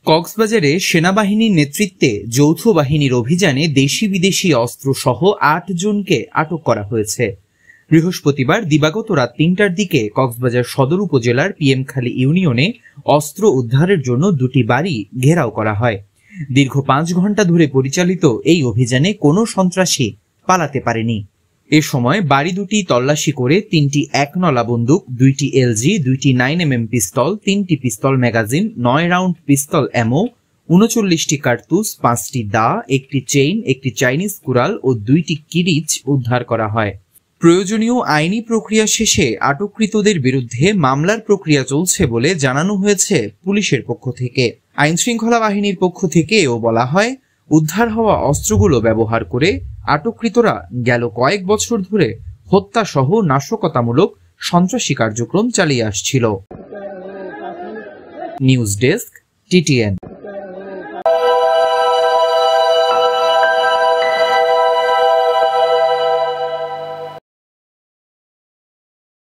কক্সবাজারে সেনাবাহিনীর নেতৃত্বে যৌথ বাহিনীর অভিযানে দেশি বিদেশি অস্ত্র সহ ৮ জনকে আটক করা হয়েছে। বৃহস্পতিবার দিবাগত রাত ৩টার দিকে কক্সবাজার সদর উপজেলার পিএমখালী ইউনিয়নে অস্ত্র উদ্ধারের জন্য দুটি বাড়ি ঘেরাও করা হয়। দীর্ঘ ৫ ঘন্টা ধরে পরিচালিত এই অভিযানে কোনো সন্ত্রাসী পালাতে পারেনি। এ সময় বাড়ি দুটি তল্লাশি করে ৩টি ১ নলা বন্দুক, ২টি এলজি, ২টি 9mm পিস্তল, ৩টি পিস্তল ম্যাগাজিন, ৯ রাউন্ড পিস্তল অ্যামো, ৩৯টি কার্তুজ, ৫টি দা, একটি চেইন, একটি চাইনিজ কুড়াল ও ২টি কিরিচ উদ্ধার করা হয়। প্রয়োজনীয় আইনি প্রক্রিয়া শেষে আটককৃতদের বিরুদ্ধে মামলার প্রক্রিয়া চলছে বলে জানানো হয়েছে পুলিশের পক্ষ থেকে। আইনশৃঙ্খলা বাহিনীর পক্ষ থেকেও বলা হয়, উদ্ধার হওয়া অস্ত্রগুলো ব্যবহার করে আটককৃতরা গেল কয়েক বছর ধরে হত্যা সহ নাশকতামূলক সন্ত্রাসী কার্যক্রম চালিয়ে আসছিল। News desk, TTN।